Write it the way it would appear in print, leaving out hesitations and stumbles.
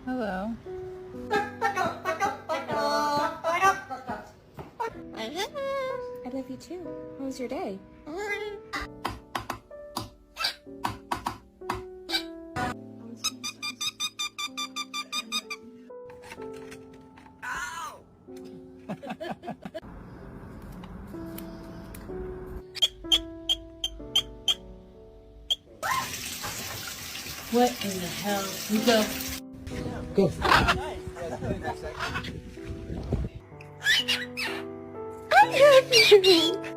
Hello. I love you too. How was your day? What in the hell? We go. Go. I love you.